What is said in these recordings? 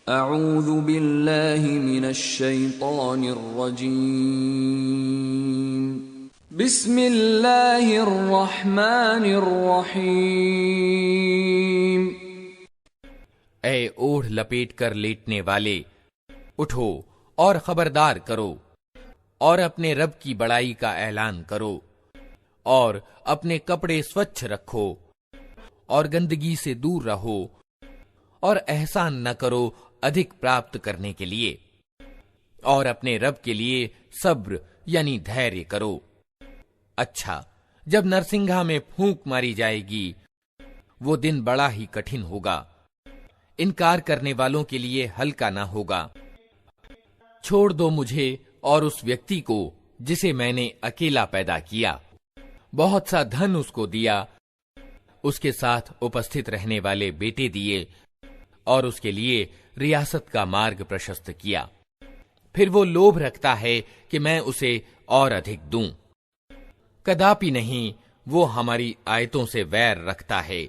अऊज़ु बिल्लाहि मिनश शैतानिर रजीम। बिस्मिल्लाहिर रहमानिर रहीम। ऐ ओढ़ लपेट कर लेटने वाले, उठो और खबरदार करो और अपने रब की बड़ाई का ऐलान करो और अपने कपड़े स्वच्छ रखो और गंदगी से दूर रहो और एहसान न करो अधिक प्राप्त करने के लिए और अपने रब के लिए सब्र यानी धैर्य करो। अच्छा, जब नरसिंघा में फूंक मारी जाएगी वो दिन बड़ा ही कठिन होगा, इनकार करने वालों के लिए हल्का ना होगा। छोड़ दो मुझे और उस व्यक्ति को जिसे मैंने अकेला पैदा किया, बहुत सा धन उसको दिया, उसके साथ उपस्थित रहने वाले बेटे दिए और उसके लिए रियासत का मार्ग प्रशस्त किया। फिर वो लोभ रखता है कि मैं उसे और अधिक दूं। कदापि नहीं, वो हमारी आयतों से वैर रखता है।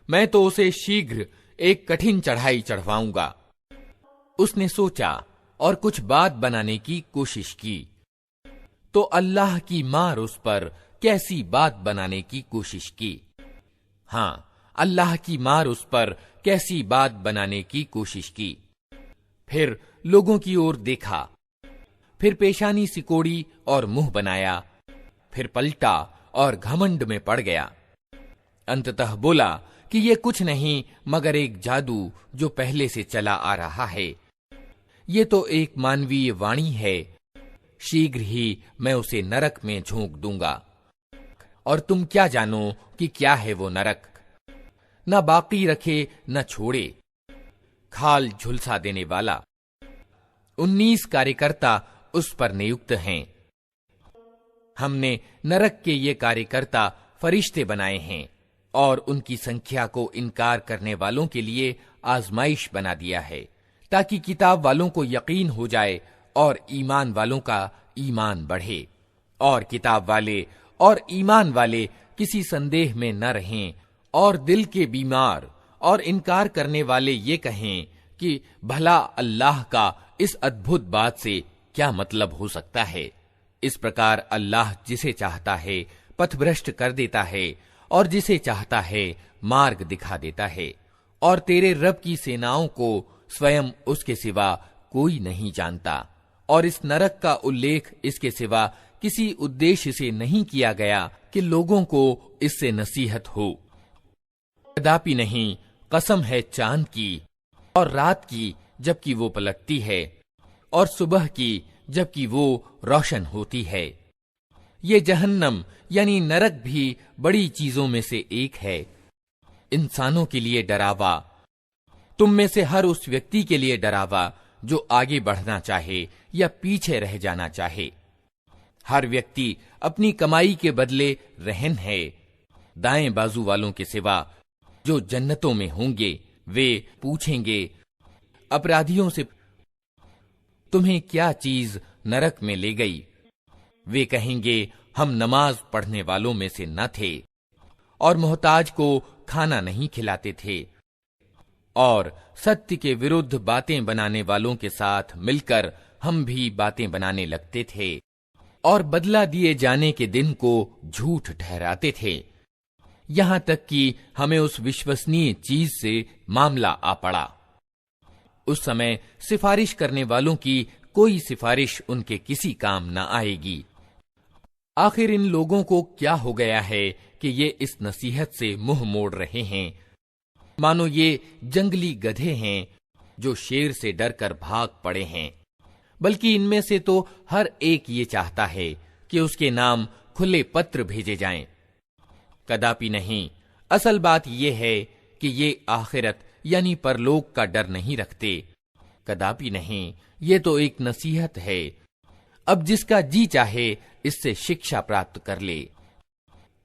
मैं तो उसे शीघ्र एक कठिन चढ़ाई चढ़वाऊंगा। उसने सोचा और कुछ बात बनाने की कोशिश की, तो अल्लाह की मार उस पर कैसी बात बनाने की कोशिश की। हाँ, अल्लाह की मार उस पर कैसी बात बनाने की कोशिश की। फिर लोगों की ओर देखा, फिर पेशानी सिकोड़ी और मुंह बनाया, फिर पलटा और घमंड में पड़ गया। अंततः बोला कि ये कुछ नहीं मगर एक जादू जो पहले से चला आ रहा है। ये तो एक मानवीय वाणी है, शीघ्र ही मैं उसे नरक में झोंक दूंगा। और तुम क्या जानो कि क्या है वो नरक, न बाकी रखे न छोड़े, खाल झुलसा देने वाला। 19 कार्यकर्ता उस पर नियुक्त हैं। हमने नरक के ये कार्यकर्ता फरिश्ते बनाए हैं और उनकी संख्या को इनकार करने वालों के लिए आजमाइश बना दिया है, ताकि किताब वालों को यकीन हो जाए और ईमान वालों का ईमान बढ़े, और किताब वाले और ईमान वाले किसी संदेह में न रहें और दिल के बीमार और इनकार करने वाले ये कहें कि भला अल्लाह का इस अद्भुत बात से क्या मतलब हो सकता है। इस प्रकार अल्लाह जिसे चाहता है पथभ्रष्ट कर देता है और जिसे चाहता है मार्ग दिखा देता है, और तेरे रब की सेनाओं को स्वयं उसके सिवा कोई नहीं जानता। और इस नरक का उल्लेख इसके सिवा किसी उद्देश्य से नहीं किया गया कि लोगों को इससे नसीहत हो। कदापि नहीं, कसम है चांद की और रात की जबकि वो पलटती है, और सुबह की जबकि वो रोशन होती है। ये जहन्नम यानी नरक भी बड़ी चीजों में से एक है, इंसानों के लिए डरावा, तुम में से हर उस व्यक्ति के लिए डरावा जो आगे बढ़ना चाहे या पीछे रह जाना चाहे। हर व्यक्ति अपनी कमाई के बदले रहन है। दाएं बाजू वालों के सिवा जो जन्नतों में होंगे वे पूछेंगे अपराधियों से, तुम्हें क्या चीज नरक में ले गई? वे कहेंगे, हम नमाज पढ़ने वालों में से न थे और मोहताज को खाना नहीं खिलाते थे, और सत्य के विरुद्ध बातें बनाने वालों के साथ मिलकर हम भी बातें बनाने लगते थे और बदला दिए जाने के दिन को झूठ ठहराते थे, यहां तक कि हमें उस विश्वसनीय चीज से मामला आ पड़ा। उस समय सिफारिश करने वालों की कोई सिफारिश उनके किसी काम न आएगी। आखिर इन लोगों को क्या हो गया है कि ये इस नसीहत से मुंह मोड़ रहे हैं, मानो ये जंगली गधे हैं जो शेर से डरकर भाग पड़े हैं। बल्कि इनमें से तो हर एक ये चाहता है कि उसके नाम खुले पत्र भेजे जाएं। कदापि नहीं, असल बात यह है कि ये आखिरत यानी परलोक का डर नहीं रखते। कदापि नहीं, ये तो एक नसीहत है। अब जिसका जी चाहे इससे शिक्षा प्राप्त कर ले,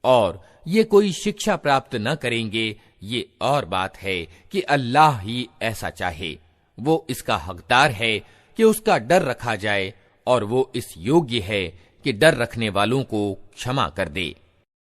और ये कोई शिक्षा प्राप्त न करेंगे, ये और बात है कि अल्लाह ही ऐसा चाहे। वो इसका हकदार है कि उसका डर रखा जाए, और वो इस योग्य है कि डर रखने वालों को क्षमा कर दे।